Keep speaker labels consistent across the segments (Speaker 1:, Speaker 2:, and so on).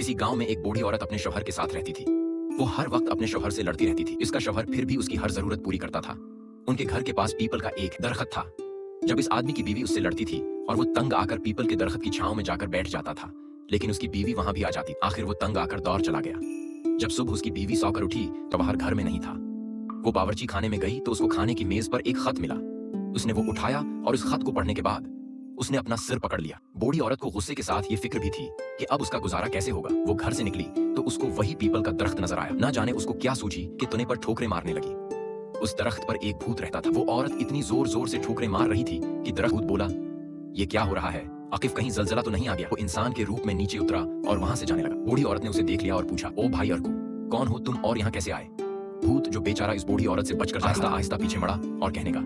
Speaker 1: किसी गांव में एक बूढ़ी औरत अपने शौहर के साथ रहती थी। वो हर वक्त अपने शौहर से लड़ती रहती थी। इसका शौहर फिर भी उसकी हर जरूरत पूरी करता था। उनके घर के पास पीपल का एक दरख्त था। जब इस आदमी की बीवी उससे लड़ती थी और वो तंग आकर पीपल के दरख्त की छांव में जाकर बैठ जाता था, लेकिन उसकी बीवी वहां भी आ जाती। आखिर वो तंग आकर दौड़ चला गया। जब सुबह उसकी बीवी सोकर उठी तो बाहर घर में नहीं था। वो बावर्ची खाने में गई तो उसको खाने की मेज पर एक खत मिला। उसने वो उठाया और उस खत को पढ़ने के बाद उसने अपना सिर पकड़ लिया। बूढ़ी औरत को गुस्से के साथ ये फिक्र भी थी कि अब उसका गुजारा कैसे होगा। वो घर से निकली तो उसको वही पीपल का दरख्त नजर आया। ना जाने उसको क्या सूझी कि तने पर ठोकरें मारने लगी। उस दरख्त पर एक भूत रहता था। वो औरत इतनी जोर जोर से ठोकरें मार रही थी कि दरख्त बोला, ये क्या हो रहा है? आकिफ कहीं जलजला तो नहीं आ गया? वो इंसान के रूप में नीचे उतरा और वहां से जाने लगा। बूढ़ी औरत ने उसे देख लिया और पूछा, ओ भाई अर्कू, कौन हो तुम और यहाँ कैसे आए? भूत, जो बेचारा इस बूढ़ी औरत से बचकर आहिस्ता आहिस्ता पीछे बढ़ा और कहने लगा,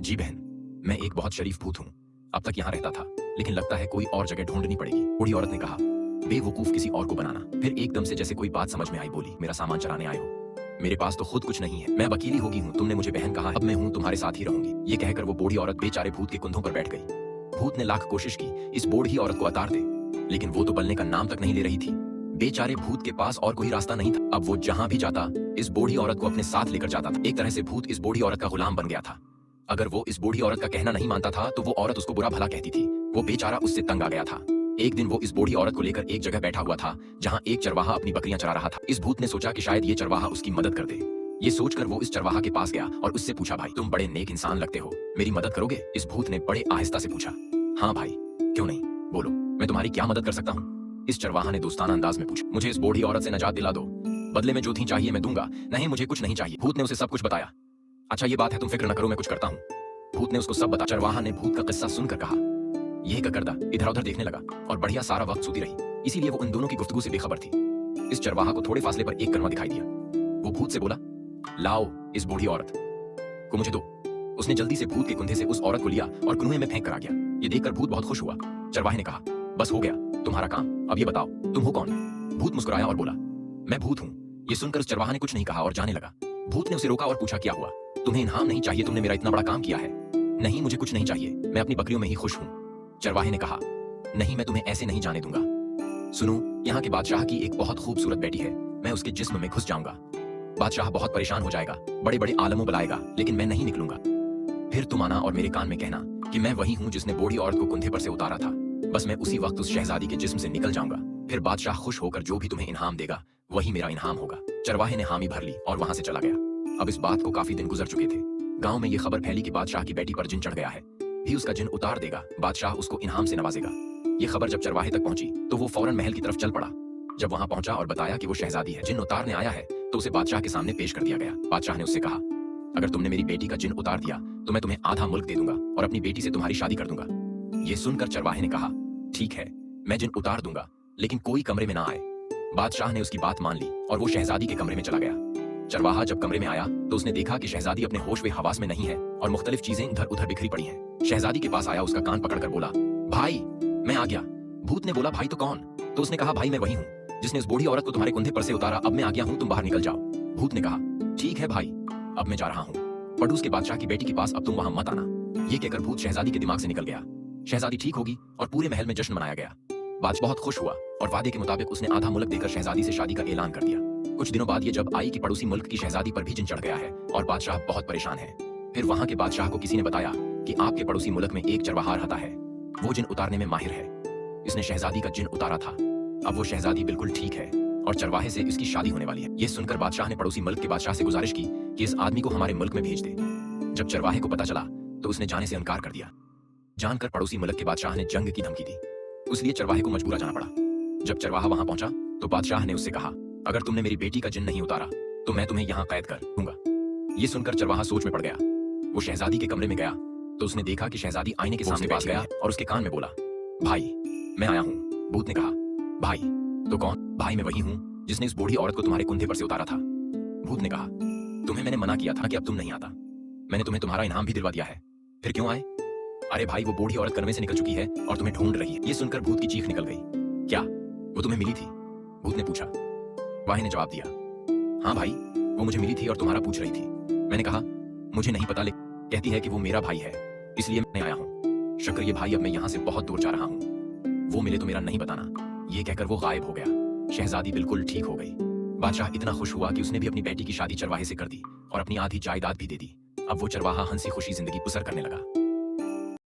Speaker 1: जी बहन, मैं एक बहुत शरीफ भूत हूँ। अब तक यहाँ रहता था, लेकिन लगता है कोई और जगह ढूंढनी पड़ेगी। बूढ़ी औरत ने कहा, बेवकूफ किसी और को बनाना। फिर एकदम से जैसे कोई बात समझ में आई, बोली, मेरा सामान चराने आए हो? मेरे पास तो खुद कुछ नहीं है। मैं अकेली होगी हूँ। तुमने मुझे बहन कहा, अब मैं हूँ तुम्हारे साथ ही रहूंगी। ये कहकर वो बूढ़ी औरत बेचारे भूत के कुंधों पर बैठ गई। भूत ने लाख कोशिश की इस बूढ़ी औरत को उतार दे, लेकिन वो तो बलने का नाम तक नहीं ले रही थी। बेचारे भूत के पास और कोई रास्ता नहीं था। अब वो जहां भी जाता इस बूढ़ी औरत को अपने साथ लेकर जाता था। एक तरह से भूत इस बूढ़ी औरत का गुलाम बन गया था। अगर वो इस बूढ़ी औरत का कहना नहीं मानता था तो वो औरत उसको बुरा भला कहती थी। वो बेचारा उससे तंग आ गया था। एक दिन वो इस बूढ़ी औरत को लेकर एक जगह बैठा हुआ था जहां एक चरवाहा अपनी बकरियां चरा रहा था। इस भूत ने सोचा कि शायद ये चरवाहा उसकी मदद कर दे। ये सोचकर वो इस चरवाहा के पास गया और उससे पूछा, भाई तुम बड़े नेक इंसान लगते हो, मेरी मदद करोगे? इस भूत ने बड़े आहिस्ता से पूछा, हाँ भाई, क्यों नहीं, बोलो, मैं तुम्हारी क्या मदद कर सकता हूँ? इस चरवाहा ने दोस्ताना अंदाज में पूछा, मुझे इस बूढ़ी औरत से निजात दिला दो, बदले में जो थी चाहिए मैं दूंगा। नहीं, मुझे कुछ नहीं चाहिए। भूत ने उसे सब कुछ बताया। अच्छा ये बात है, तुम फिक्र न करो, मैं कुछ करता हूँ। भूत ने उसको सब बताया। चरवाहा ने भूत का किस्सा सुनकर कहा, यह ककरदा इधर उधर देखने लगा और बढ़िया सारा वक्त सोती रही, इसीलिए वो उन दोनों की गुफ्तगू से बेखबर थी। इस चरवाहा को थोड़े फासले पर एक कनवा दिखाई दिया। वो भूत से बोला, लाओ इस बूढ़ी औरत को मुझे दो। उसने जल्दी से भूत के कुंधे से उस औरत को लिया और कुएं में फेंक कर आ गया। ये देखकर भूत बहुत खुश हुआ। चरवाहे ने कहा, बस हो गया तुम्हारा काम, अब ये बताओ तुम हो कौन? भूत मुस्कुराया और बोला, मैं भूत हूँ। ये सुनकर उस चरवाहा ने कुछ नहीं कहा और जाने लगा। भूत ने उसे रोका और पूछा, क्या हुआ? तुम्हें इनाम नहीं चाहिए? तुमने मेरा इतना बड़ा काम किया है। नहीं, मुझे कुछ नहीं चाहिए, मैं अपनी बकरियों में ही खुश हूँ। चरवाहे ने कहा, नहीं, मैं तुम्हें ऐसे नहीं जाने दूंगा। सुनो, यहाँ के बादशाह की एक बहुत खूबसूरत बेटी है, मैं उसके जिस्म में घुस जाऊंगा। बादशाह बहुत परेशान हो जाएगा, बड़े बड़े आलमों बुलाएगा, लेकिन मैं नहीं निकलूंगा। फिर तुम आना और मेरे कान में कहना कि मैं वही हूँ जिसने बूढ़ी औरत को कुंधे पर से उतारा था। बस मैं उसी वक्त उस शहजादी के जिस्म से निकल जाऊंगा। फिर बादशाह खुश होकर जो भी तुम्हें इनाम देगा वही मेरा इनाम होगा। चरवाहे ने हामी भर ली और वहां से चला गया। अब इस बात को काफी दिन गुजर चुके थे। गांव में ये खबर फैली कि बादशाह की बेटी पर जिन चढ़ गया है, भी उसका जिन उतार देगा, बादशाह उसको इनाम से नवाजेगा। ये खबर जब चरवाहे तक पहुंची तो वो फौरन महल की तरफ चल पड़ा। जब वहां पहुंचा और बताया कि वो शहजादी है, जिन उतारने आया है, तो उसे बादशाह के सामने पेश कर दिया गया। बादशाह ने उससे कहा, अगर तुमने मेरी बेटी का जिन उतार दिया तो मैं तुम्हें आधा मुल्क दे दूंगा और अपनी बेटी से तुम्हारी शादी कर दूंगा। ये सुनकर चरवाहे ने कहा, ठीक है, मैं जिन उतार दूंगा, लेकिन कोई कमरे में ना आए। बादशाह ने उसकी बात मान ली और वो शहजादी के कमरे में चला गया। चरवाहा जब कमरे में आया तो उसने देखा कि शहजादी अपने होश व हवास में नहीं है और मुख्तलिफ चीजें इधर उधर बिखरी पड़ी हैं। शहजादी के पास आया, उसका कान पकड़कर बोला, भाई मैं आ गया। भूत ने बोला, भाई तो कौन? तो उसने कहा, भाई मैं वही हूँ जिसने उस बूढ़ी औरत को तुम्हारे कुंधे पर से उतारा। अब मैं आ गया हूँ, तुम बाहर निकल जाओ। भूत ने कहा, ठीक है भाई, अब मैं जा रहा हूँ। पड़ोस के बादशाह की बेटी के पास अब तुम वहां मत आना। ये कहकर भूत शहजादी के दिमाग से निकल गया। शहजादी ठीक होगी और पूरे महल में जश्न मनाया गया। बादशाह बहुत खुश हुआ और वादे के मुताबिक उसने आधा मुल्क देकर शहजादी से शादी का ऐलान कर दिया। कुछ दिनों बाद ये जब आई कि पड़ोसी मुल्क की शहजादी पर भी जिन चढ़ गया है और बादशाह बहुत परेशान है। फिर वहां के बादशाह को किसी ने बताया कि आपके पड़ोसी मुल्क में एक चरवाहा रहता है, वो जिन उतारने में माहिर है। इसने शहजादी का जिन उतारा था। अब वो शहजादी बिल्कुल ठीक है और चरवाहे से इसकी शादी होने वाली है। ये सुनकर बादशाह ने पड़ोसी मुल्क के बादशाह से गुजारिश की कि इस आदमी को हमारे मुल्क में भेज दे। जब चरवाहे को पता चला तो उसने जाने से इनकार कर दिया। जानकर पड़ोसी मुल्क के बादशाह ने जंग की धमकी दी, इसलिए चरवाहे को मजबूरा जाना पड़ा। जब चरवाहा वहां पहुंचा तो बादशाह ने उससे कहा, अगर तुमने मेरी बेटी का जिन नहीं उतारा तो मैं तुम्हें यहाँ कैद कर दूंगा। ये सुनकर चरवाहा सोच में पड़ गया। वो शहजादी के कमरे में गया तो उसने देखा कि शहजादी आईने के सामने पास गया और उसके कान में बोला, भाई मैं आया हूँ। भूत ने कहा, भाई तो कौन? भाई मैं वही हूँ जिसने इस बूढ़ी औरत को तुम्हारे कुंधे पर से उतारा था। भूत ने कहा, तुम्हें मैंने मना किया था कि अब तुम नहीं आता। मैंने तुम्हें तुम्हारा इनाम भी दिलवा दिया है, फिर क्यों आए? अरे भाई, वो बूढ़ी औरत कमरे से निकल चुकी है और तुम्हें ढूंढ रही है। ये सुनकर भूत की चीख निकल गई। क्या वो तुम्हें मिली थी? भूत ने पूछा। वाही ने जवाब दिया, हाँ भाई, वो मुझे मिली थी और तुम्हारा पूछ रही थी। मैंने कहा, मुझे नहीं पता, लेकिन कहती है कि वो मेरा भाई है, इसलिए मैं आया हूँ। शुक्र ये भाई, अब मैं यहाँ से बहुत दूर जा रहा हूँ, वो मिले तो मेरा नहीं बताना। ये कहकर वो गायब हो गया। शहजादी बिल्कुल ठीक हो गई। बादशाह इतना खुश हुआ कि उसने भी अपनी बेटी की शादी चरवाहे से कर दी और अपनी आधी जायदाद भी दे दी। अब वो चरवाहा हंसी खुशी जिंदगी बसर करने लगा।